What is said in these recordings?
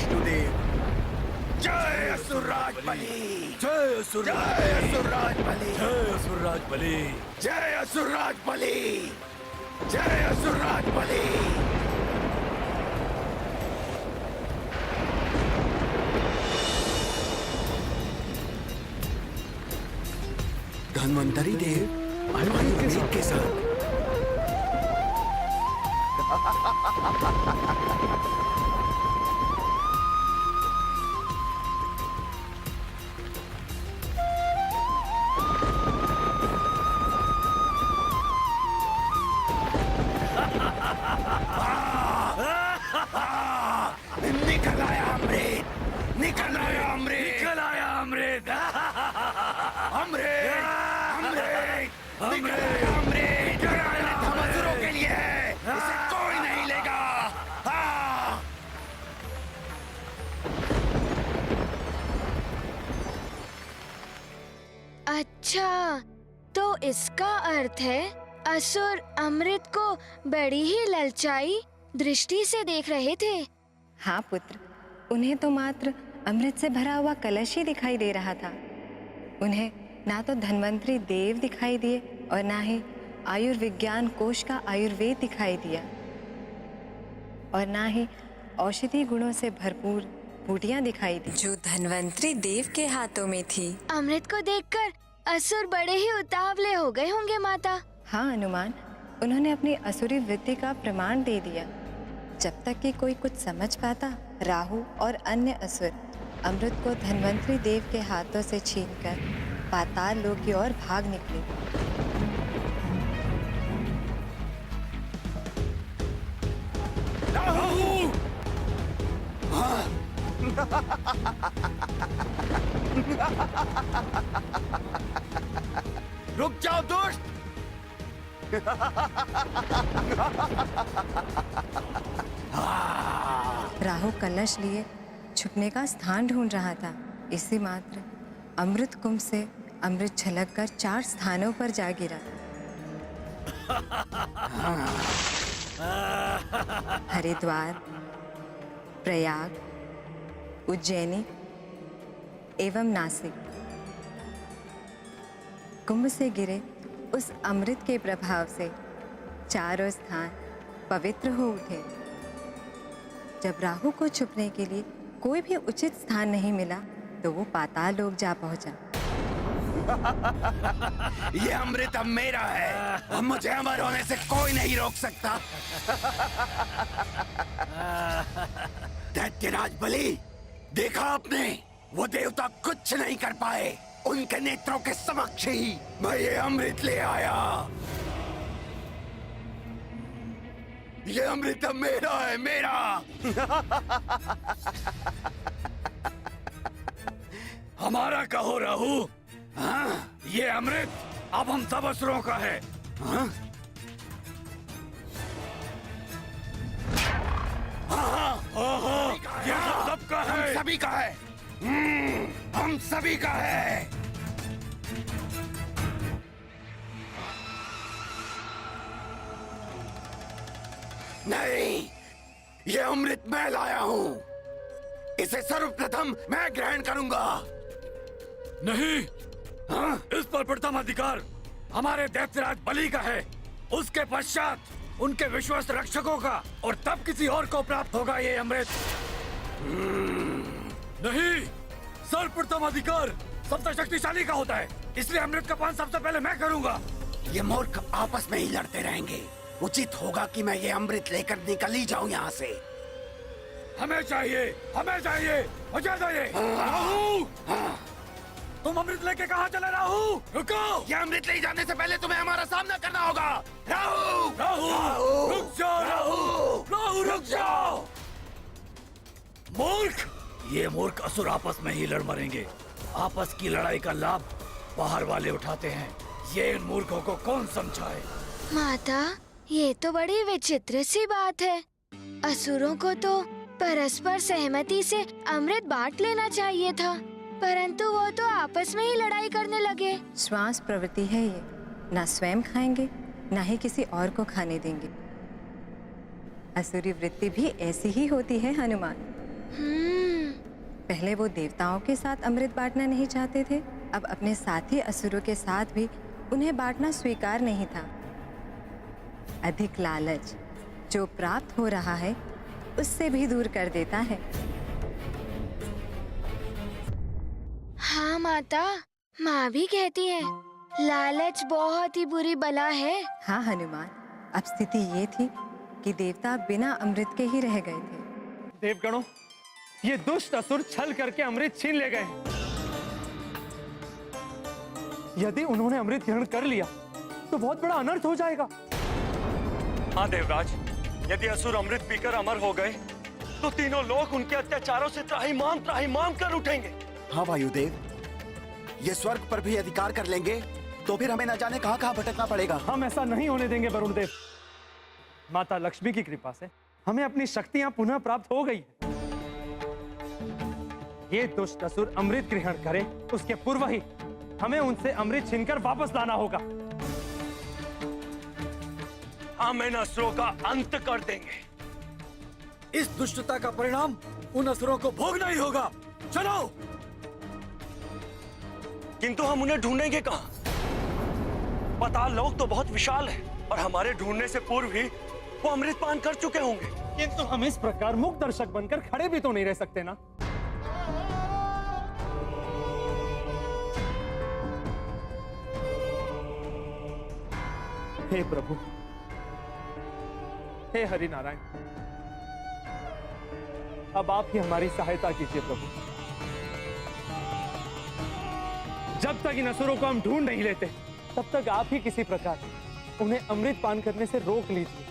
विष्णुदेव। जय असुरराज बलि। जय असुरराज बलि। जय असुरराज बलि। जय असुरराज बलि। जय असुरराज बलि। धन्वंतरी देव आयुर्वेद के साथ। निकल आया अमृत। निकल आया अमृत। निकल आया अमृत। अमृत निकल आया अमृत। हम असुरों के लिए है, इसे कोई नहीं लेगा। अच्छा, तो इसका अर्थ है असुर अमृत को बड़ी ही ललचाई दृष्टि से देख रहे थे। हाँ पुत्र, उन्हें तो मात्र अमृत से भरा हुआ कलश ही दिखाई दे रहा था। उन्हें ना तो धन्वंतरी देव दिखाई दिए और ना ही आयुर्विज्ञान कोश का आयुर्वेद दिखाई दिया, और ना ही औषधि गुणों से भरपूर बूटियां दिखाई दी जो धन्वंतरी देव के हाथों में थी। अमृत को देखकर असुर बड़े ही उतावले हो गए होंगे माता। हाँ अनुमान, उन्होंने अपनी असुरी वृत्ति का प्रमाण दे दिया। जब तक कि कोई कुछ समझ पाता, राहु और अन्य असुर अमृत को धन्वंतरी देव के हाथों से छीनकर पाताल लोक की ओर भाग निकले। राहु! रुक जाओ दुष्ट। राहु कलश लिए छुपने का स्थान ढूंढ रहा था। इसी मात्र अमृत कुंभ से अमृत छलककर 4 स्थानों पर जा गिरा। हरिद्वार, प्रयाग, उज्जैनी एवं नासिक। कुंभ से गिरे उस अमृत के प्रभाव से चारों स्थान पवित्र हो उठे। जब राहु को छुपने के लिए कोई भी उचित स्थान नहीं मिला तो वो पाताल लोक जा पहुंचा। ये अमृत अब मेरा है, अब मुझे अमर होने से कोई नहीं रोक सकता। दैत्यराज बलि, देखा आपने, वो देवता कुछ नहीं कर पाए। उनके नेत्रों के समक्ष ही मैं ये अमृत ले आया। ये अमृत अब मेरा है, मेरा। हमारा कहो राहु। हाँ? ये अमृत अब हम सब असुरों का है। हाँ? हाँ, ये सब सबका हम है। सभी का है। हम सभी का है। नहीं, ये अमृत मैं लाया हूँ। इसे सर्वप्रथम मैं ग्रहण करूंगा। नहीं, हाँ? इस पर प्रथम अधिकार हमारे दैत्यराज बलि का है। उसके पश्चात उनके विश्वस्त रक्षकों का, और तब किसी और को प्राप्त होगा ये अमृत। नहीं, सर्वप्रथम अधिकार सबसे शक्तिशाली का होता है, इसलिए अमृत का पान सबसे पहले मैं करूंगा। ये मूर्ख आपस में ही लड़ते रहेंगे। उचित होगा कि मैं ये अमृत लेकर निकल ही जाऊं यहाँ से। हमें चाहिए, हमें चाहिए, मुझे चाहिए। राहु, तुम अमृत लेके कहाँ चले राहु? रुको! ये अमृत ले जाने से पहले तुम्हें हमारा सामना करना होगा। राहु! राहु, रुक जाओ राहु! राहु, रुक जाओ! मूर्ख! ये मूर्ख असुर आपस में ही लड़ मरेंगे। आपस की लड़ाई का लाभ बाहर वाले उठाते हैं। ये इन मूर्खों को कौन समझाए? माता, ये तो बड़ी विचित्र सी बात है। असुरों को तो परस्पर सहमति से अमृत बांट लेना चाहिए था, परंतु वो तो आपस में ही लड़ाई करने लगे। श्वास प्रवृत्ति है ये, ना स्वयं खाएंगे ना ही किसी और को खाने देंगे। असुरी वृत्ति भी ऐसी ही होती है हनुमान। पहले वो देवताओं के साथ अमृत बांटना नहीं चाहते थे, अब अपने साथी असुरों के साथ भी उन्हें बांटना स्वीकार नहीं था। अधिक लालच जो प्राप्त हो रहा है उससे भी दूर कर देता है। हाँ माता, माँ भी कहती है लालच बहुत ही बुरी बला है। हाँ हनुमान, अब स्थिति ये थी कि देवता बिना अमृत के ही रह गए थे। देवगणों, ये दुष्ट असुर छल करके अमृत छीन ले गए। यदि उन्होंने अमृत ग्रहण कर लिया तो बहुत बड़ा अनर्थ हो जाएगा। हाँ देवराज, यदि असुर अमृत पीकर अमर हो गए तो तीनों लोग उनके अत्याचारों से त्राहिमाम कर उठेंगे। हाँ वायुदेव, ये स्वर्ग पर भी अधिकार कर लेंगे तो फिर हमें न जाने कहां कहां भटकना पड़ेगा। हम ऐसा नहीं होने देंगे वरुण देव। माता लक्ष्मी की कृपा से हमें अपनी शक्तियां पुनः प्राप्त हो गई है। ये दुष्ट असुर अमृत ग्रहण करें उसके पूर्व ही हमें उनसे अमृत छीनकर वापस लाना होगा। हम इन असुरों का अंत कर देंगे। इस दुष्टता का परिणाम उन असुरों को भोगना ही होगा। चलो। किंतु हम उन्हें ढूंढेंगे कहाँ? पाताल लोक तो बहुत विशाल है और हमारे ढूंढने से पूर्व ही वो अमृत पान कर चुके होंगे। किंतु हम इस प्रकार मुक्त दर्शक बनकर खड़े भी तो नहीं रह सकते ना। हे प्रभु, हे हरि नारायण, अब आप ही हमारी सहायता कीजिए प्रभु। जब तक इन असुरों को हम ढूंढ नहीं लेते तब तक आप ही किसी प्रकार उन्हें अमृत पान करने से रोक लीजिए।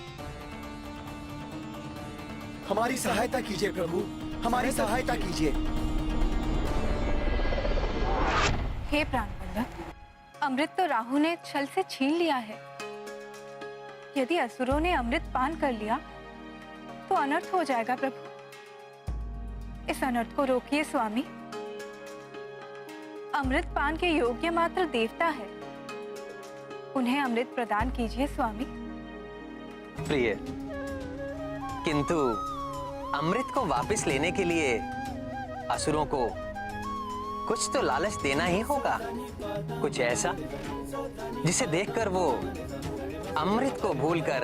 हमारी सहायता कीजिए प्रभु, हमारी सहायता कीजिए। हे प्राणवल्लभ, अमृत तो राहु ने छल से छीन लिया है। यदि असुरों ने अमृत पान कर लिया तो अनर्थ हो जाएगा प्रभु। इस अनर्थ को रोकिए स्वामी। अमृत पान के योग्य मात्र देवता है, उन्हें अमृत प्रदान कीजिए स्वामी। प्रिय, किंतु अमृत को वापस लेने के लिए असुरों को कुछ तो लालच देना ही होगा, कुछ ऐसा जिसे देखकर वो अमृत को भूलकर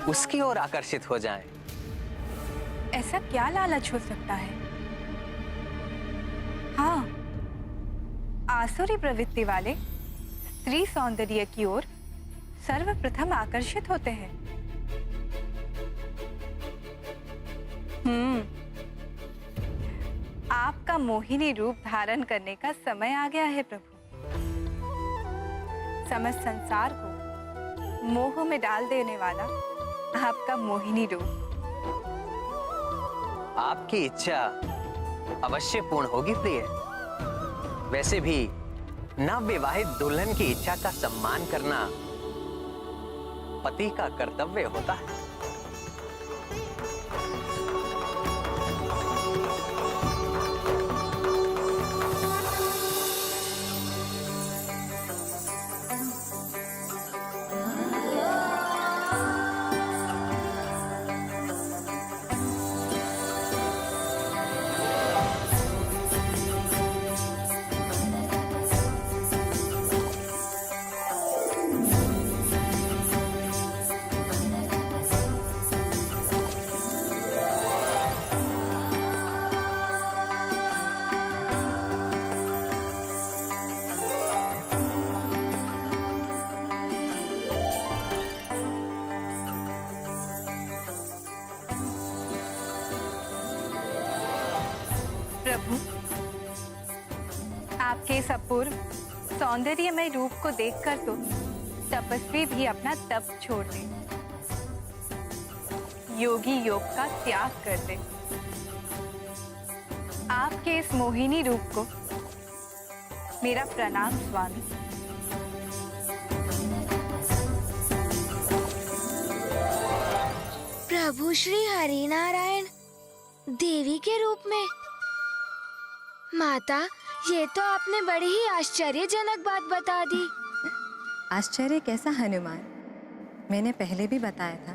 उसकी ओर आकर्षित हो जाएं। ऐसा क्या लालच हो सकता है? हाँ, आसुरी प्रवृत्ति वाले स्त्री सौंदर्य की ओर सर्वप्रथम आकर्षित होते हैं। आपका मोहिनी रूप धारण करने का समय आ गया है प्रभु। समस्त संसार को मोह में डाल देने वाला आपका मोहिनी रूप। आपकी इच्छा अवश्य पूर्ण होगी प्रिय। वैसे भी नवविवाहित दुल्हन की इच्छा का सम्मान करना पति का कर्तव्य होता है। प्रभु, आपके इस अपूर्व सौंदर्यमय रूप को देखकर तो तपस्वी भी अपना तप छोड़ दे, योगी योग का त्याग कर दे। आपके इस मोहिनी रूप को मेरा प्रणाम स्वामी। प्रभु श्री हरिनारायण देवी के रूप में। माता, ये तो आपने बड़ी ही आश्चर्यजनक बात बता दी। आश्चर्य कैसा हनुमान? मैंने पहले भी बताया था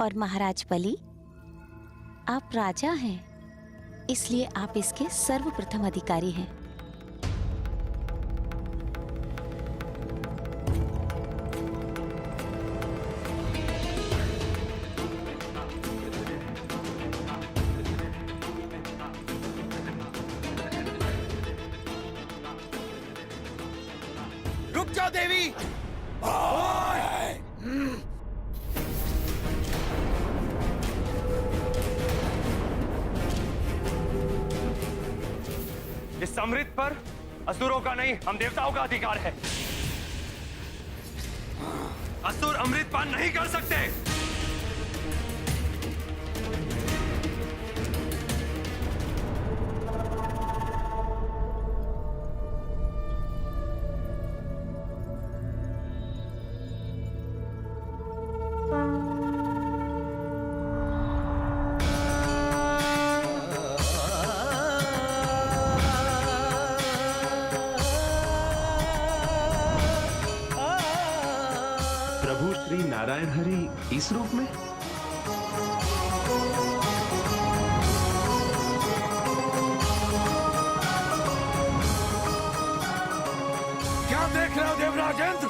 और महाराज बलि, आप राजा हैं, इसलिए आप इसके सर्वप्रथम अधिकारी हैं। रुक जाओ देवी। इस अमृत पर असुरों का नहीं, हम देवताओं का अधिकार है। असुर अमृत पान नहीं कर सकते। प्रभु श्री नारायण हरि इस रूप में? क्या देख रहे हो देवराजेंद्र?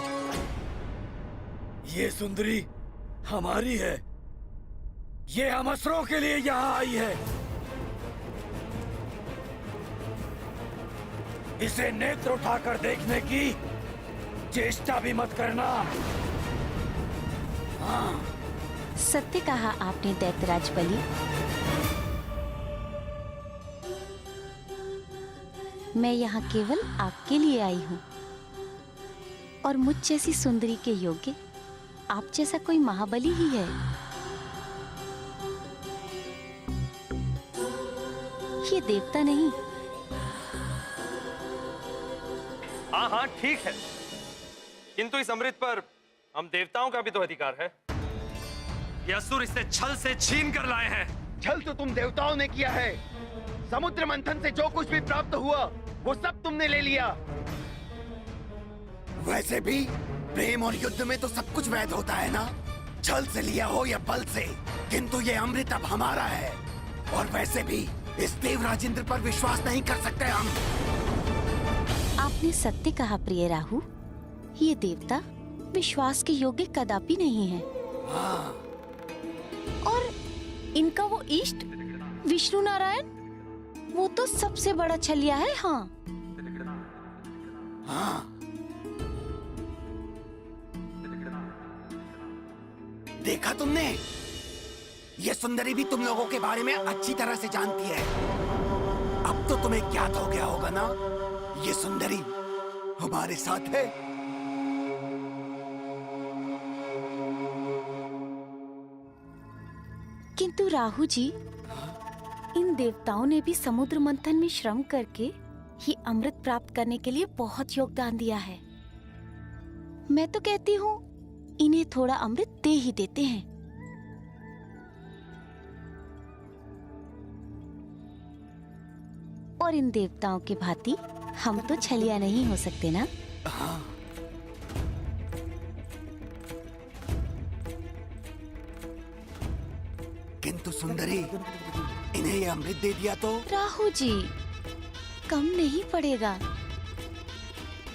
ये सुंदरी हमारी है। ये हम असुरों के लिए यहाँ आई है। इसे नेत्र उठाकर देखने की चेष्टा भी मत करना। सत्य कहा आपने दैत्यराज बलि। मैं यहाँ केवल आपके लिए आई हूँ, और मुझ जैसी सुंदरी के योग्य आप जैसा कोई महाबली ही है। ये देवता नहीं। हाँ हाँ ठीक है, किंतु इस अमृत पर हम देवताओं का भी तो अधिकार है। ये असुर इसे छल से छीन कर लाए हैं। छल तो तुम देवताओं ने किया है। समुद्र मंथन से जो कुछ भी प्राप्त हुआ वो सब तुमने ले लिया। वैसे भी प्रेम और युद्ध में तो सब कुछ वैध होता है ना, छल से लिया हो या बल से। किंतु ये अमृत अब हमारा है, और वैसे भी इस देवराजेंद्र पर विश्वास नहीं कर सकते हम। आपने सत्य कहा प्रिय राहु। ये देवता विश्वास के योग्य कदापि नहीं है। हाँ। और इनका वो इष्ट विष्णु नारायण, वो तो सबसे बड़ा छलिया है। हाँ हाँ। देखा तुमने, ये सुंदरी भी तुम लोगों के बारे में अच्छी तरह से जानती है। अब तो तुम्हें ज्ञात हो गया होगा ना, ये सुंदरी हमारे साथ है। किंतु राहु जी, इन देवताओं ने भी समुद्र मंथन में श्रम करके ही अमृत प्राप्त करने के लिए बहुत योगदान दिया है। मैं तो कहती हूँ इन्हें थोड़ा अमृत दे ही देते हैं। और इन देवताओं के भांति हम तो छलिया नहीं हो सकते ना। हाँ। किंतु सुंदरी, इन्हें ये अमृत दे दिया तो? राहु जी, कम नहीं पड़ेगा।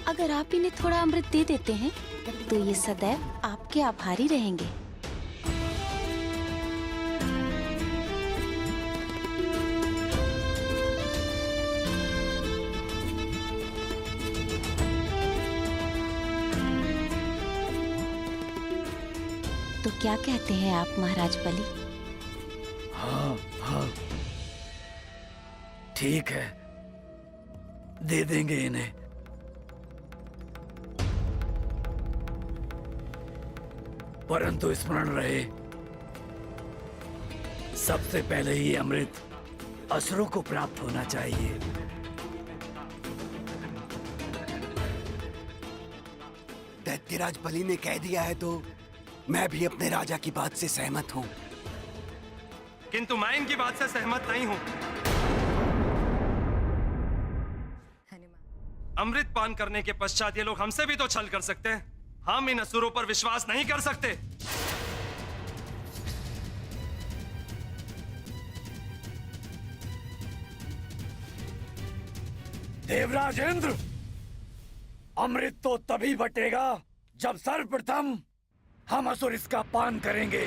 अगर आप इन्हें थोड़ा अमृत दे देते हैं तो ये सदैव आपके आभारी रहेंगे। तो क्या कहते हैं आप महाराज बलि? हाँ हाँ ठीक है, दे देंगे इन्हें। परंतु स्मरण रहे, सबसे पहले ही अमृत असुरों को प्राप्त होना चाहिए। दैत्यराज बलि ने कह दिया है तो मैं भी अपने राजा की बात से सहमत हूँ। किंतु मैं इनकी बात से सहमत नहीं हूँ। अमृत पान करने के पश्चात ये लोग हमसे भी तो छल कर सकते हैं। हम इन असुरों पर विश्वास नहीं कर सकते। देवराज इंद्र, अमृत तो तभी बटेगा जब सर्वप्रथम हम असुर इसका पान करेंगे,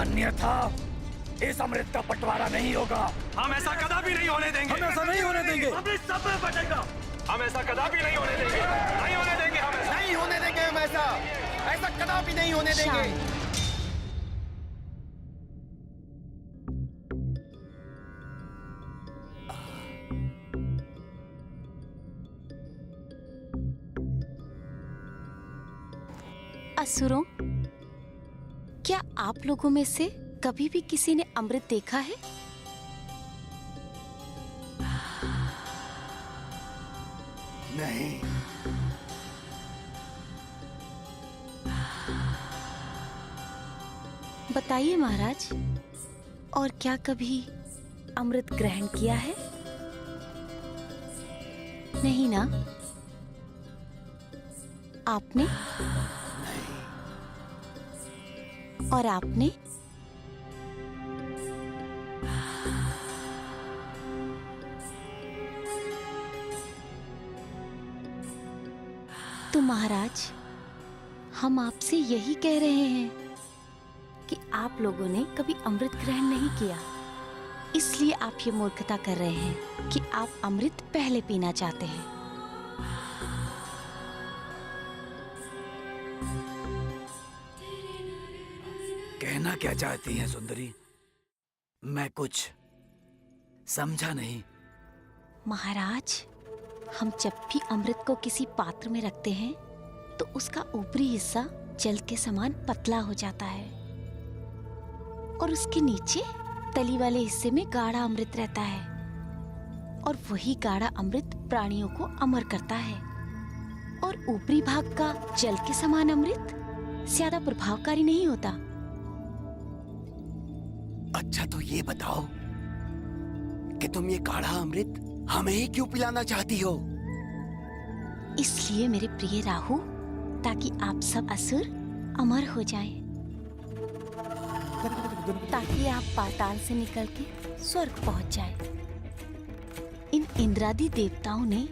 अन्यथा इस अमृत का बंटवारा नहीं होगा। हम ऐसा कदापि नहीं होने देंगे। हम ऐसा नहीं होने देंगे। अमृत सब में बटेगा। हम ऐसा कदापि नहीं होने देंगे। नहीं होने देंगे हम ऐसा। नहीं होने देंगे हम ऐसा कदापि नहीं होने देंगे। असुरों, क्या आप लोगों में से कभी भी किसी ने अमृत देखा है? नहीं। बताइए महाराज, और क्या कभी अमृत ग्रहण किया है? नहीं ना? आपने? और आपने? तो महाराज, हम आपसे यही कह रहे हैं कि आप लोगों ने कभी अमृत ग्रहण नहीं किया, इसलिए आप ये मूर्खता कर रहे हैं कि आप अमृत पहले पीना चाहते हैं। कहना क्या चाहती हैं सुंदरी? मैं कुछ समझा नहीं। महाराज, हम जब भी अमृत को किसी पात्र में रखते हैं तो उसका ऊपरी हिस्सा जल के समान पतला हो जाता है और उसके नीचे तली वाले हिस्से में गाढ़ा अमृत रहता है, और वही गाढ़ा अमृत प्राणियों को अमर करता है, और ऊपरी भाग का जल के समान अमृत ज्यादा प्रभावकारी नहीं होता। अच्छा, तो ये बताओ कि तुम ये गाढ़ा अमृत हमें ही क्यों पिलाना चाहती हो? इसलिए मेरे प्रिय राहु, ताकि आप सब असुर अमर हो जाएं, ताकि आप पाताल से निकल के स्वर्ग पहुंच जाएं। इन इंद्रादि देवताओं ने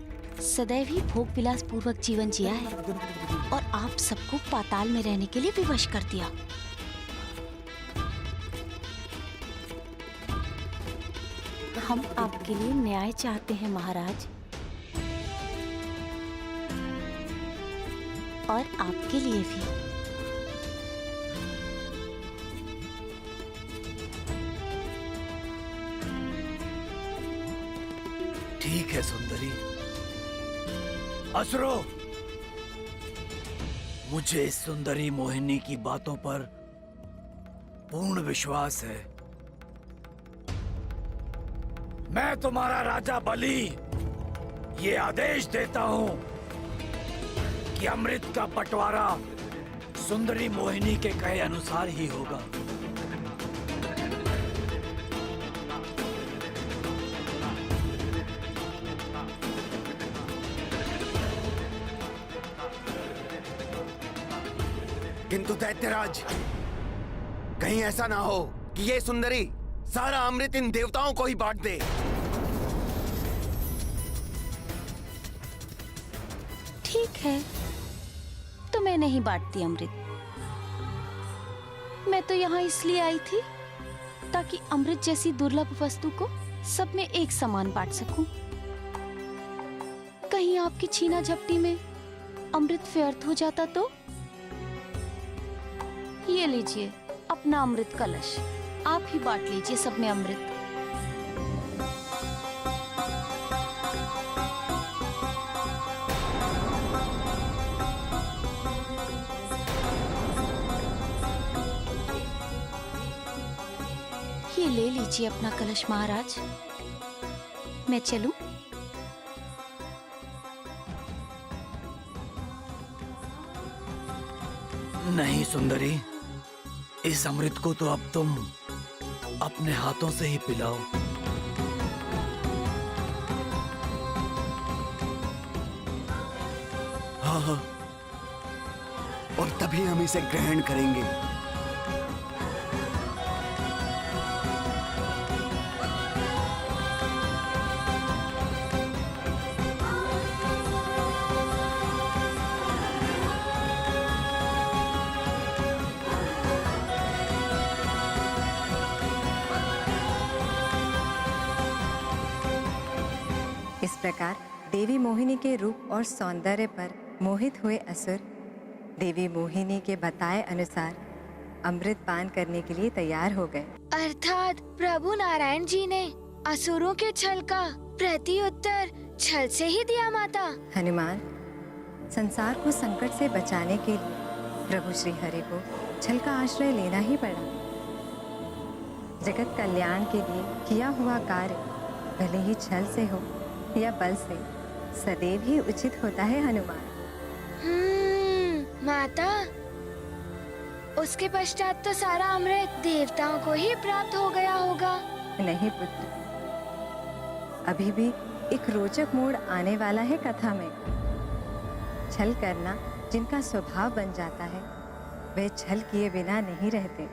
सदैव ही भोग विलास पूर्वक जीवन जिया है और आप सबको पाताल में रहने के लिए विवश कर दिया। हम आपके लिए न्याय चाहते हैं महाराज, और आपके लिए भी। ठीक है सुंदरी। असुरो, मुझे इस सुंदरी मोहिनी की बातों पर पूर्ण विश्वास है। मैं तुम्हारा राजा बलि ये आदेश देता हूं कि अमृत का बंटवारा सुंदरी मोहिनी के कहे अनुसार ही होगा। किंतु दैत्यराज, कहीं ऐसा ना हो कि ये सुंदरी सारा अमृत इन देवताओं को ही बांट दे। ठीक है, तो मैं नहीं बांटती अमृत। मैं तो यहाँ इसलिए आई थी ताकि अमृत जैसी दुर्लभ वस्तु को सब में एक समान बांट सकूं। कहीं आपकी छीना झपटी में अमृत व्यर्थ हो जाता तो? ये लीजिए अपना अमृत कलश, आप ही बांट लीजिए सब में अमृत। ये ले लीजिए अपना कलश महाराज। मैं चलूं? नहीं सुंदरी, इस अमृत को तो अब तुम अपने हाथों से ही पिलाओ। हाँ हाँ, और तभी हम इसे ग्रहण करेंगे। प्रकार देवी मोहिनी के रूप और सौंदर्य पर मोहित हुए असुर देवी मोहिनी के बताए अनुसार अमृत पान करने के लिए तैयार हो गए। अर्थात प्रभु नारायण जी ने असुरों के छल का प्रत्युत्तर छल से ही दिया माता। हनुमान, संसार को संकट से बचाने के लिए प्रभु श्री हरि को छल का आश्रय लेना ही पड़ा। जगत कल्याण के लिए किया हुआ कार्य भले ही छल से हो या बल से सदैव ही उचित होता है हनुमान। माता, उसके पश्चात तो सारा अमृत देवताओं को ही प्राप्त हो गया होगा। नहीं पुत्र, अभी भी एक रोचक मोड़ आने वाला है कथा में। छल करना जिनका स्वभाव बन जाता है वे छल किए बिना नहीं रहते।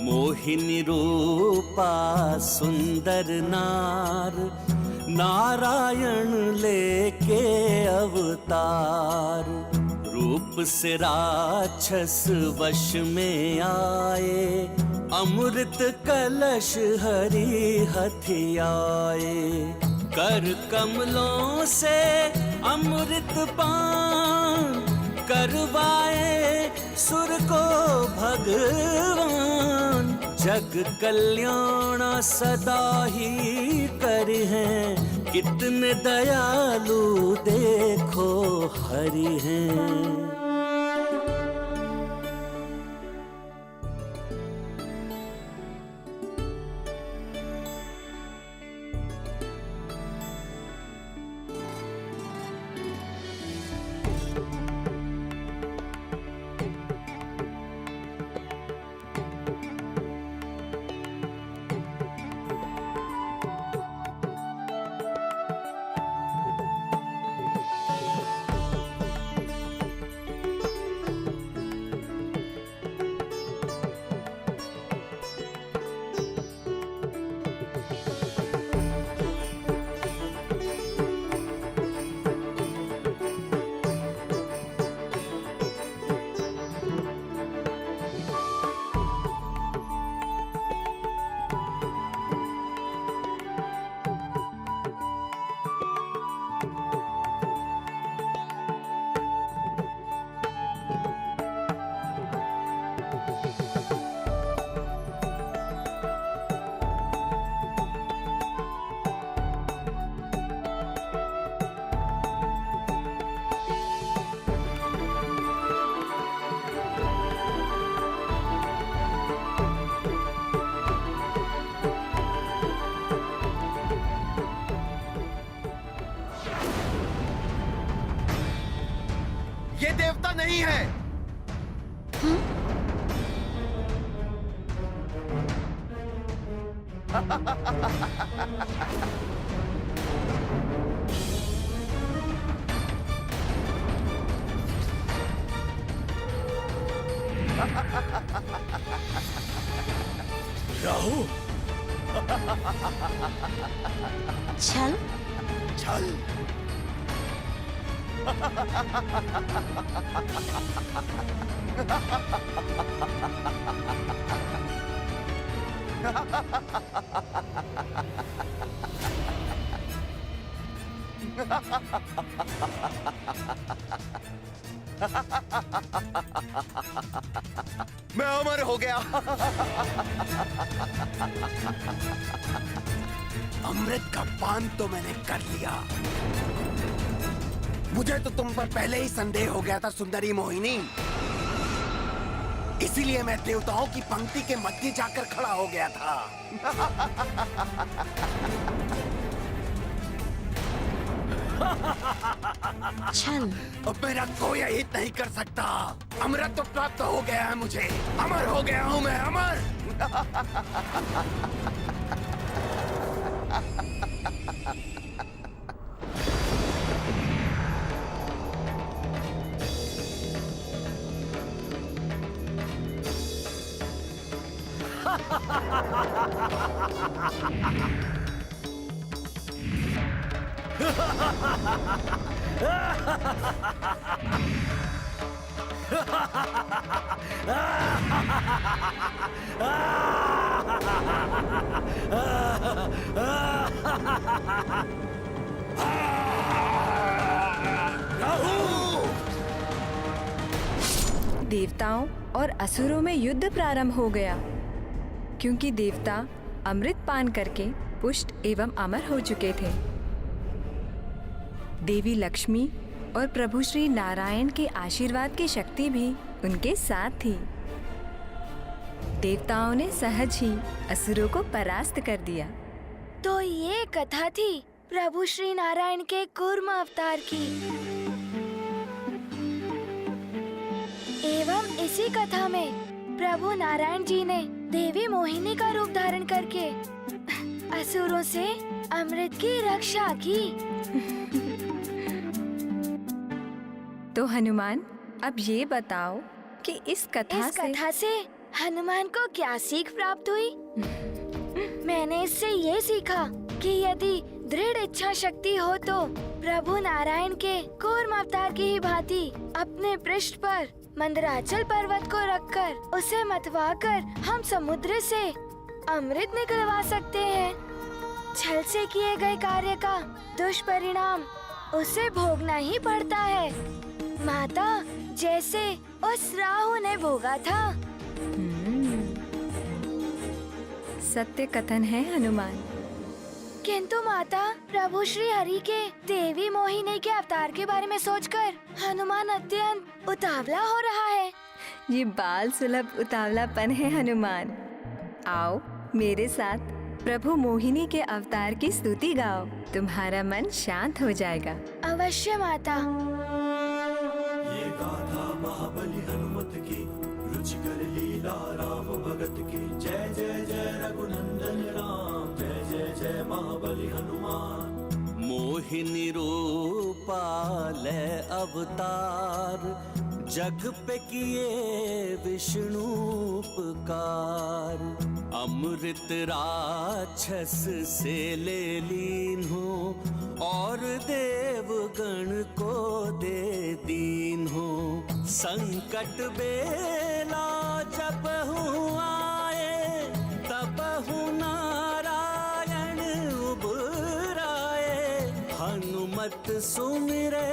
मोहिनी रूपा सुंदर नार, नारायण लेके अवतार। रूप से राक्षस वश में आए, अमृत कलश हरि हथियाए। कर कमलों से अमृत पान, करवाए सुर को भगवान। जग कल्याण सदा ही कर हैं, कितने दयालु देखो हरि हैं। ये देवता नहीं है। राहु, छल? छल। मैं अमर हो गया। अमृत का पान तो मैंने कर लिया। मुझे तो तुम पर पहले ही संदेह हो गया था सुंदरी मोहिनी, इसीलिए मैं देवताओं की पंक्ति के मध्य जाकर खड़ा हो गया था। छल? अब मेरा कोई अहित नहीं कर सकता। अमृत तो प्राप्त हो गया है मुझे, अमर हो गया हूँ मैं, अमर। देवताओं और असुरों में युद्ध प्रारंभ हो गया, क्योंकि देवता अमृत पान करके पुष्ट एवं अमर हो चुके थे। देवी लक्ष्मी और प्रभु श्री नारायण के आशीर्वाद की शक्ति भी उनके साथ थी। देवताओं ने सहज ही असुरों को परास्त कर दिया। तो ये कथा थी प्रभु श्री नारायण के कूर्म अवतार की। एवं इसी कथा में प्रभु नारायण जी ने देवी मोहिनी का रूप धारण करके असुरों से अमृत की रक्षा की। तो हनुमान, अब ये बताओ कि इस कथा से हनुमान को क्या सीख प्राप्त हुई? मैंने इससे ये सीखा कि यदि दृढ़ इच्छा शक्ति हो तो प्रभु नारायण के कूर्म अवतार की ही भांति अपने पृष्ठ पर मंदराचल पर्वत को रखकर उसे मतवाकर हम समुद्र से अमृत निकलवा सकते हैं। छल से किए गए कार्य का दुष्परिणाम उसे भोगना ही पड़ता है, माता, जैसे उस राहु ने भोगा था। सत्य कथन है हनुमान। किंतु माता, प्रभु श्री हरि के देवी मोहिनी के अवतार के बारे में सोचकर हनुमान अत्यंत उतावला हो रहा है। ये बाल सुलभ उतावलापन है हनुमान। आओ मेरे साथ प्रभु मोहिनी के अवतार की स्तुति गाओ, तुम्हारा मन शांत हो जाएगा। अवश्य माता। ये गाथा महाबली हनुमत की, रुचिकर लीला राम भगत की। जय जय जय रघुनंदन राम, जय जय जय महाबली हनुमान। मोहिनी रूपा ले अवतार, जग पे किए विष्णु उपकार। अमृत राक्षस से ले लीन हो, और देवगण को दे दीन हो। संकट बेला जब आए, तब नारायण उबराए। हनुमत सुमिरे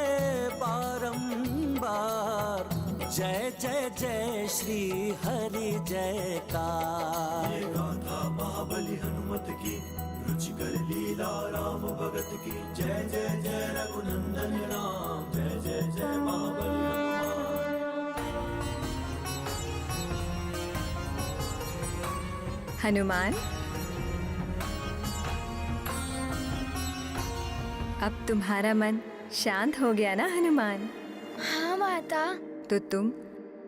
बारंबार, जय जय जय श्री हरि जयकार। ये गाथा महाबली हनुमत की, रुचिकर लीला राम भगत की। जय जय जय रघुनंदन राम, जय जय जय महाबली हनुमान, अब तुम्हारा मन शांत हो गया ना हनुमान? हाँ माता। तो तुम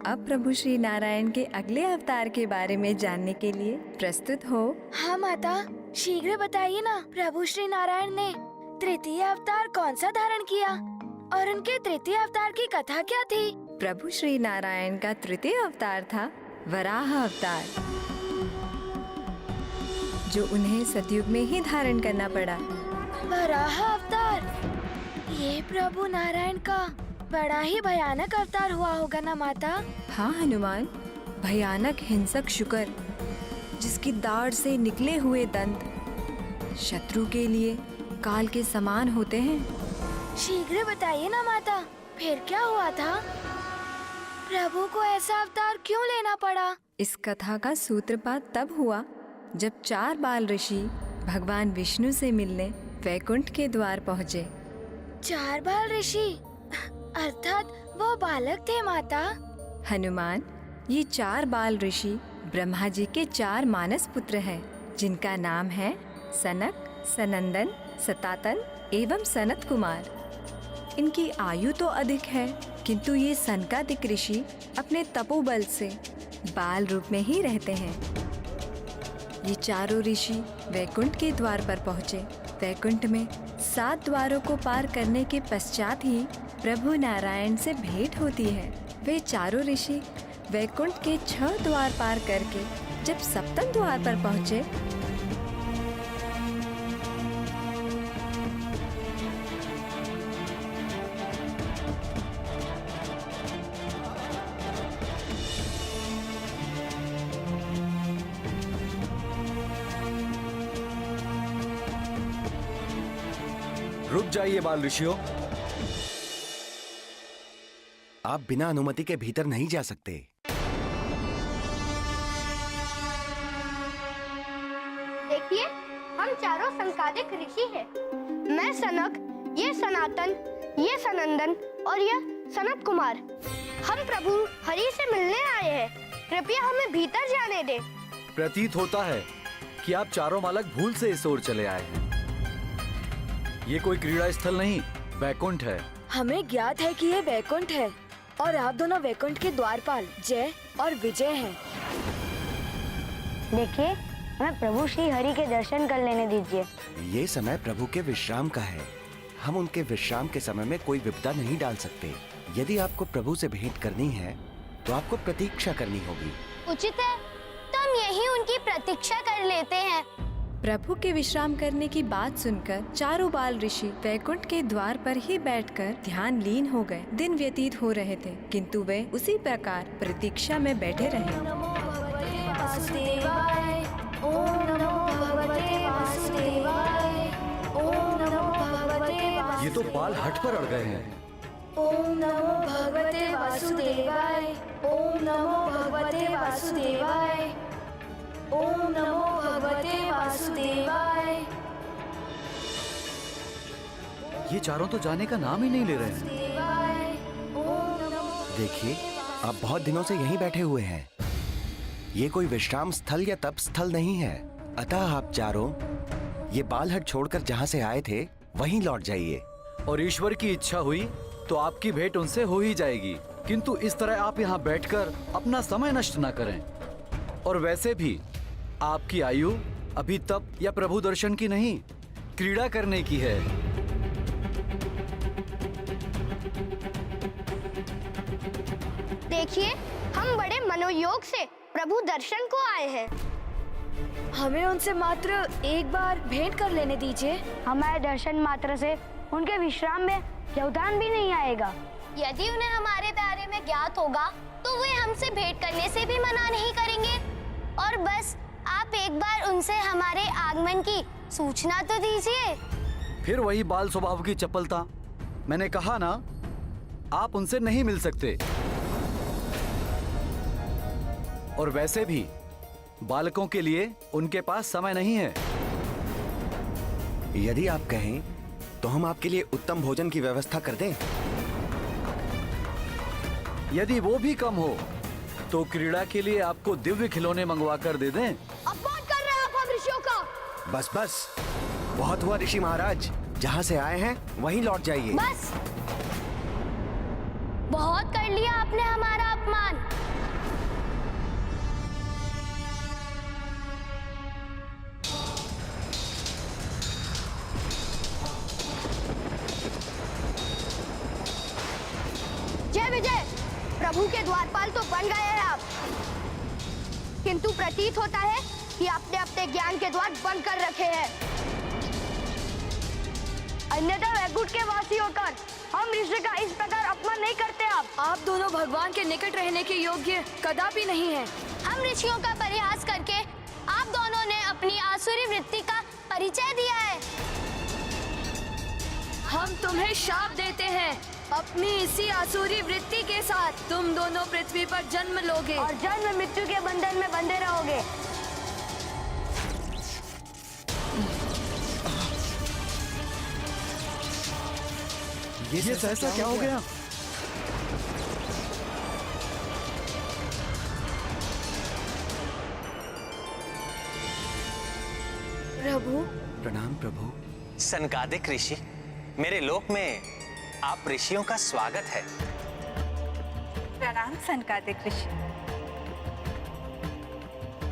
अब प्रभु श्री नारायण के अगले अवतार के बारे में जानने के लिए प्रस्तुत हो? हाँ माता, शीघ्र बताइए ना, प्रभु श्री नारायण ने तृतीय अवतार कौन सा धारण किया और उनके तृतीय अवतार की कथा क्या थी? प्रभु श्री नारायण का तृतीय अवतार था वराह अवतार। जो उन्हें सतयुग में ही धारण करना पड़ा। वराह अवतार, ये प्रभु नारायण का बड़ा ही भयानक अवतार हुआ होगा ना माता? हाँ हनुमान, भयानक हिंसक शुकर जिसकी दाढ़ से निकले हुए दंत शत्रु के लिए काल के समान होते हैं। शीघ्र बताइए ना माता, फिर क्या हुआ था? प्रभु को ऐसा अवतार क्यों लेना पड़ा? इस कथा का सूत्रपात तब हुआ जब 4 बाल ऋषि भगवान विष्णु से मिलने वैकुंठ के द्वार पहुँचे। 4 बाल ऋषि अर्थात वो बालक थे माता? हनुमान, ये 4 बाल ऋषि ब्रह्मा जी के 4 मानस पुत्र हैं, जिनका नाम है सनक, सनंदन, सतातन एवं सनत कुमार। इनकी आयु तो अधिक है, किंतु ये सनकादिक ऋषि अपने तपोबल से बाल रूप में ही रहते हैं। ये चारों ऋषि वैकुंठ के द्वार पर पहुँचे। वैकुंठ में 7 द्वारों को पार करने के पश्चात ही प्रभु नारायण से भेंट होती है। वे चारों ऋषि वैकुंठ के 6 द्वार पार करके जब 7वें द्वार पर पहुँचे, रुक जाइए बाल ऋषियों, आप बिना अनुमति के भीतर नहीं जा सकते। देखिए, हम चारों संकादिक ऋषि हैं। मैं सनक, ये सनातन, ये सनंदन और यह सनत कुमार। हम प्रभु हरि से मिलने आए हैं। कृपया हमें भीतर जाने दें। प्रतीत होता है कि आप चारों बालक भूल से इस ओर चले आए हैं। ये कोई क्रीड़ा स्थल नहीं, वैकुंठ है। हमें ज्ञात है कि ये वैकुंठ है और आप दोनों वैकुंठ के द्वारपाल जय और विजय हैं। देखिए, हमें प्रभु श्री हरि के दर्शन कर लेने दीजिए। ये समय प्रभु के विश्राम का है। हम उनके विश्राम के समय में कोई विपदा नहीं डाल सकते। यदि आपको प्रभु से भेंट करनी है तो आपको प्रतीक्षा करनी होगी। उचित है, तो हम यही उनकी प्रतीक्षा कर लेते हैं। प्रभु के विश्राम करने की बात सुनकर चारों बाल ऋषि वैकुंठ के द्वार पर ही बैठकर ध्यान लीन हो गए। दिन व्यतीत हो रहे थे, किंतु वे उसी प्रकार प्रतीक्षा में बैठे रहे। ये तो बाल हट पर अड़ गए हैं। ओम नमो भगवते वासुदेवाय, ओम नमो भगवते वासुदेवाय, ओम नमो भगवते वासुदेवाय। ये चारों तो जाने का नाम ही नहीं ले रहे हैं। देखिए, आप बहुत दिनों से यहीं बैठे हुए हैं। ये कोई विश्राम स्थल या तप स्थल नहीं है। अतः आप चारों ये बालहट छोड़कर जहाँ से आए थे वहीं लौट जाइए। और ईश्वर की इच्छा हुई तो आपकी भेंट उनसे हो ही जाएगी, किंतु इस तरह आप यहाँ बैठकर अपना समय नष्ट न करें। और वैसे भी आपकी आयु अभी तप या प्रभु दर्शन की नहीं, क्रीड़ा करने की है। देखिए, हम बड़े मनोयोग से प्रभु दर्शन को आए हैं। हमें उनसे मात्र एक बार भेंट कर लेने दीजिए। हमारे दर्शन मात्र से उनके विश्राम में व्यवधान भी नहीं आएगा। यदि उन्हें हमारे बारे में ज्ञात होगा तो वे हमसे भेंट करने से भी मना नहीं करेंगे। और बस आप एक बार उनसे हमारे आगमन की सूचना तो दीजिए। फिर वही बाल स्वभाव की चपलता। मैंने कहा ना, आप उनसे नहीं मिल सकते। और वैसे भी बालकों के लिए उनके पास समय नहीं है। यदि आप कहें तो हम आपके लिए उत्तम भोजन की व्यवस्था कर दें। यदि वो भी कम हो तो क्रीड़ा के लिए आपको दिव्य खिलौने मंगवा कर दे दें। अपमान कर रहे हैं आप हम ऋषियों का। बस बस, बहुत हुआ ऋषि महाराज। जहाँ से आए हैं वहीं लौट जाइए। बस, बहुत कर लिया आपने हमारा अपमान। जय विजय। प्रभु के द्वारपाल तो बन गए हैं आप, किंतु प्रतीत होता है कि आपने अपने ज्ञान के द्वार बंद कर रखे हैं। अन्यथा वैकुंठ के वासी होकर हम ऋषि का इस प्रकार अपमान नहीं करते। आप दोनों भगवान के निकट रहने के योग्य कदापि नहीं हैं। हम ऋषियों का परिहास करके आप दोनों ने अपनी आसुरी वृत्ति का परिचय दिया है। हम तुम्हें शाप देते हैं। अपनी इसी आसुरी वृत्ति के साथ तुम दोनों पृथ्वी पर जन्म लोगे और जन्म मृत्यु के बंधन में बंधे रहोगे। ये सहसा क्या हो गया? प्रभु। प्रणाम प्रभु। सनकादिक ऋषि, मेरे लोक में आप ऋषियों का स्वागत है। प्रणाम सनकादिक ऋषि।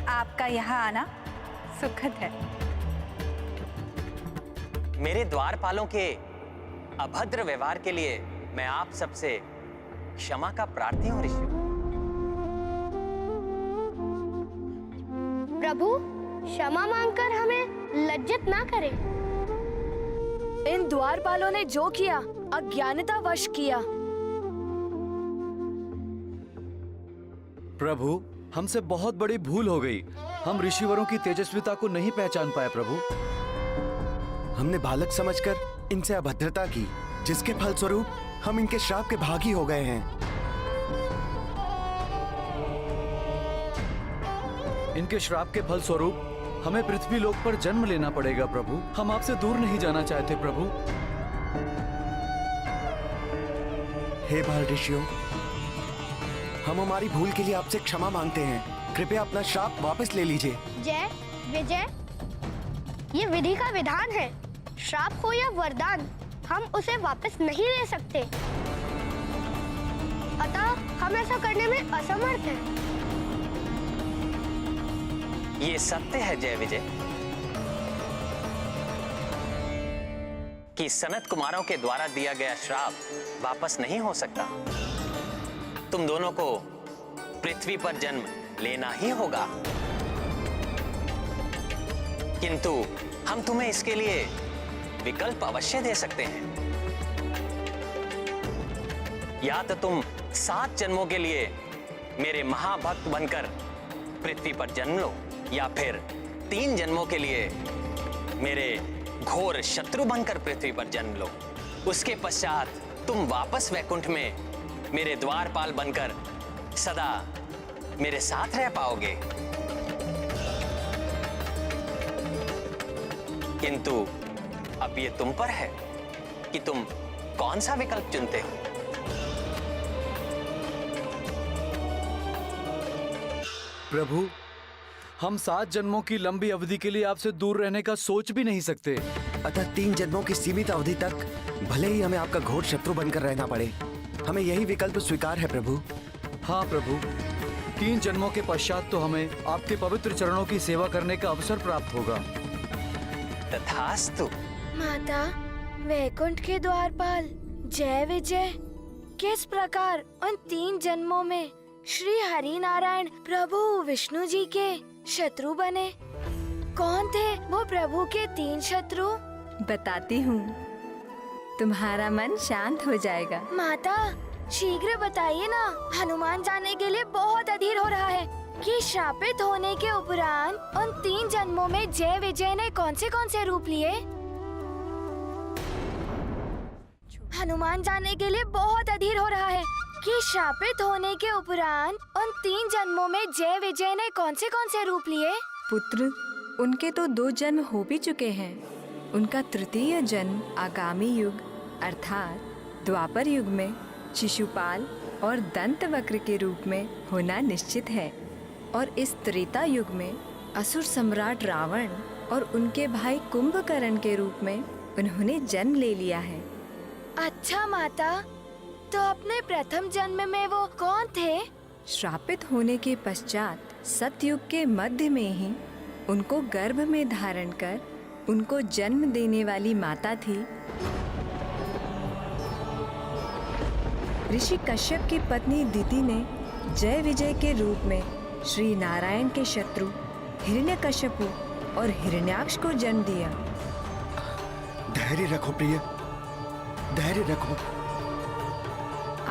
आपका यहाँ आना सुखद है। मेरे द्वारपालों के अभद्र व्यवहार के लिए मैं आप सबसे क्षमा का प्रार्थी हूँ ऋषि। प्रभु, क्षमा मांगकर हमें लज्जित ना करें। इन द्वारपालों ने जो किया अज्ञानता वश किया। प्रभु, हमसे बहुत बड़ी भूल हो गई। हम ऋषिवरों की तेजस्विता को नहीं पहचान पाए प्रभु। हमने बालक समझकर इनसे अभद्रता की, जिसके फलस्वरूप हम इनके श्राप के भागी हो गए हैं। इनके श्राप के फलस्वरूप हमें पृथ्वी लोक पर जन्म लेना पड़ेगा प्रभु। हम आपसे दूर नहीं जाना चाहते प्रभु। हे बाल ऋषियों, हम हमारी भूल के लिए आपसे क्षमा मांगते हैं। कृपया अपना श्राप वापस ले लीजिए। जय विजय, ये विधि का विधान है। श्राप हो या वरदान, हम उसे वापस नहीं ले सकते। अतः हम ऐसा करने में असमर्थ हैं। ये सत्य है जय विजय कि सनत कुमारों के द्वारा दिया गया श्राप वापस नहीं हो सकता। तुम दोनों को पृथ्वी पर जन्म लेना ही होगा, किंतु हम तुम्हें इसके लिए विकल्प अवश्य दे सकते हैं। या तो तुम 7 जन्मों के लिए मेरे महाभक्त बनकर पृथ्वी पर जन्म लो, या फिर 3 जन्मों के लिए मेरे घोर शत्रु बनकर पृथ्वी पर जन्म लो। उसके पश्चात तुम वापस वैकुंठ में मेरे द्वारपाल बनकर सदा मेरे साथ रह पाओगे। किंतु अब ये तुम पर है कि तुम कौन सा विकल्प चुनते हो। प्रभु, हम 7 जन्मों की लंबी अवधि के लिए आपसे दूर रहने का सोच भी नहीं सकते। अतः 3 जन्मों की सीमित अवधि तक भले ही हमें आपका घोर शत्रु बनकर रहना पड़े, हमें यही विकल्प स्वीकार है प्रभु। हाँ प्रभु, 3 जन्मों के पश्चात तो हमें आपके पवित्र चरणों की सेवा करने का अवसर प्राप्त होगा। तथास्तु। माता, वैकुंठ के द्वारपाल जय विजय किस प्रकार उन 3 जन्मों में श्री हरि नारायण प्रभु विष्णु जी के शत्रु बने? कौन थे वो प्रभु के 3 शत्रु? बताती हूँ, तुम्हारा मन शांत हो जाएगा। माता, शीघ्र बताइए ना। हनुमान जाने के लिए बहुत अधीर हो रहा है कि श्रापित होने के उपरांत उन 3 जन्मों में जय विजय ने कौन से रूप लिए। हनुमान जाने के लिए बहुत अधीर हो रहा है कि श्रापित होने के उपरांत उन 3 जन्मों में जय विजय ने कौन से रूप लिए। पुत्र, उनके तो 2 जन्म हो भी चुके हैं। उनका तृतीय जन्म आगामी युग अर्थात द्वापर युग में शिशुपाल और दंतवक्र के रूप में होना निश्चित है, और इस त्रेता युग में असुर सम्राट रावण और उनके भाई कुंभकर्ण के रूप में उन्होंने जन्म ले लिया है। अच्छा माता, तो अपने प्रथम जन्म में वो कौन थे? श्रापित होने के पश्चात सतयुग के मध्य में ही उनको गर्भ में धारण कर उनको जन्म देने वाली माता थी ऋषि कश्यप की पत्नी दिति ने जय विजय के रूप में श्री नारायण के शत्रु हिरण्यकश्यपु और हिरण्याक्ष को जन्म दिया। धैर्य रखो प्रिय, धैर्य रखो।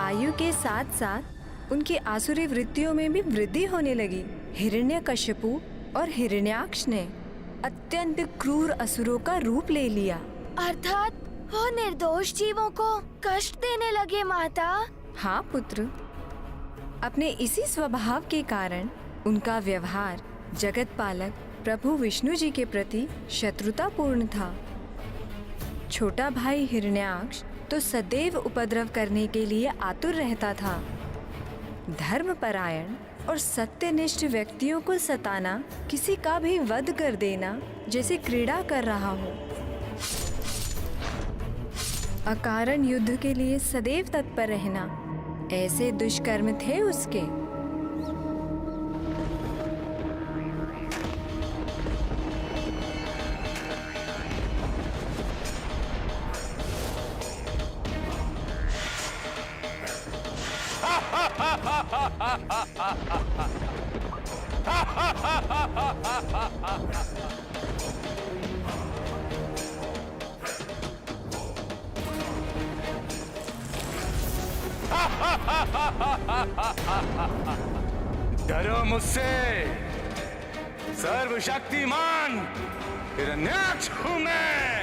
आयु के साथ साथ उनकी आसुरी वृत्तियों में भी वृद्धि होने लगी। हिरण्यकश्यपु और हिरण्याक्ष ने अत्यंत क्रूर असुरों का रूप ले लिया। अर्थात वो निर्दोष जीवों को कष्ट देने लगे माता। हाँ पुत्र, अपने इसी स्वभाव के कारण उनका व्यवहार जगत पालक प्रभु विष्णु जी के प्रति शत्रुतापूर्ण था। छोटा भाई हिरण्याक्ष तो सदैव उपद्रव करने के लिए आतुर रहता था। धर्मपरायण और सत्यनिष्ठ व्यक्तियों को सताना, किसी का भी वध कर देना जैसे क्रीड़ा कर रहा हो। अकारण युद्ध के लिए सदैव तत्पर रहना, ऐसे दुष्कर्म थे उसके। डरो मुझसे, सर्वशक्तिमान हिरण्याक्ष हूं मैं।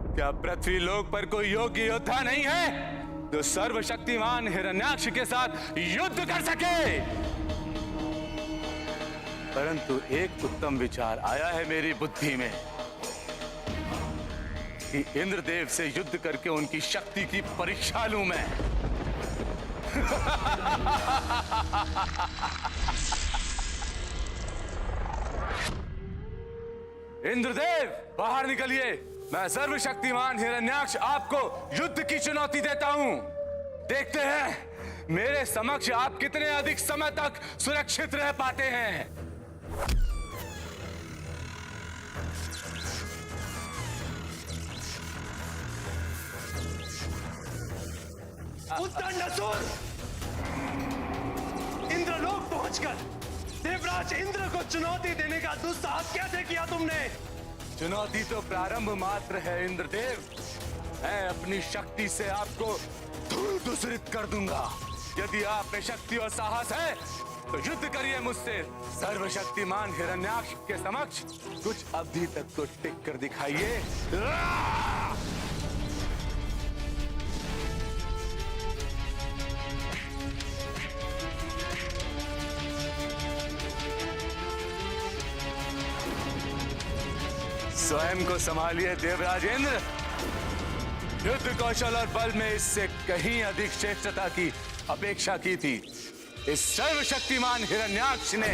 क्या पृथ्वी लोक पर कोई योग्य योद्धा नहीं है जो सर्वशक्तिमान हिरण्याक्ष के साथ युद्ध कर सके? परंतु एक उत्तम विचार आया है मेरी बुद्धि में कि इंद्रदेव से युद्ध करके उनकी शक्ति की परीक्षा लूं मैं। इंद्रदेव बाहर निकलिए, मैं सर्वशक्तिमान हिरण्याक्ष आपको युद्ध की चुनौती देता हूं। देखते हैं मेरे समक्ष आप कितने अधिक समय तक सुरक्षित रह पाते हैं। उद्दंड असुर, इंद्रलोक पहुंचकर देवराज इंद्र को चुनौती देने का दुस्साहस कैसे किया तुमने? चुनौती तो प्रारंभ मात्र है इंद्रदेव। मैं अपनी शक्ति से आपको धूल दूसरित कर दूंगा। यदि आप में शक्ति और साहस है तो युद्ध करिए मुझसे। सर्वशक्तिमान हिरण्याक्ष के समक्ष कुछ अवधि तक तो टिक कर दिखाइए। स्वयं को संभालिए देवराज इंद्र। युद्ध कौशल और बल में इससे कहीं अधिक श्रेष्ठता की अपेक्षा की थी इस सर्वशक्तिमान हिरण्याक्ष ने।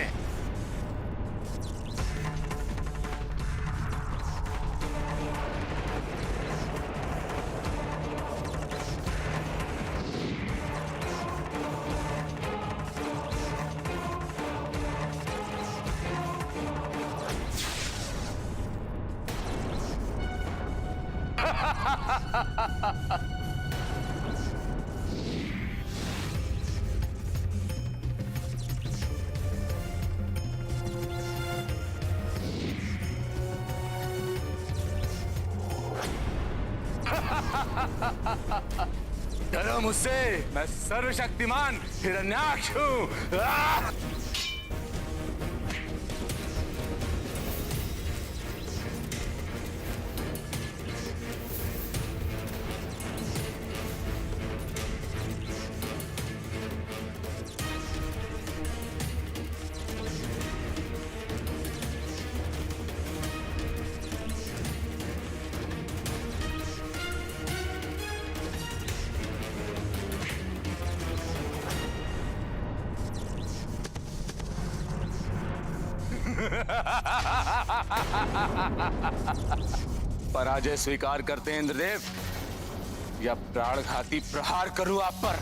डरो मुझसे, मैं सर्वशक्तिमान हिरण्याक्ष हूँ। पराजय स्वीकार करते हैं इंद्रदेव, या प्राणघाती प्रहार करूं आप पर?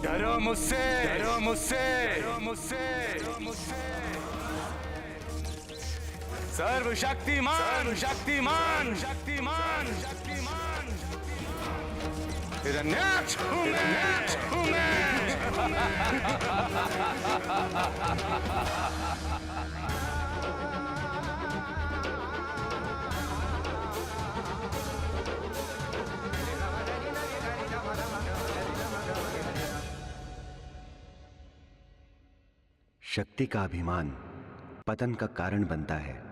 डरो मुझसे, डरो मुझसे, डरो मुझसे, डरो मुझसे। सर्वशक्तिमान, सर्वशक्तिमान, शक्तिमान, शक्तिमान। हिरण्याक्ष हूं मैं, हूं मैं। शक्ति का अभिमान पतन का कारण बनता है।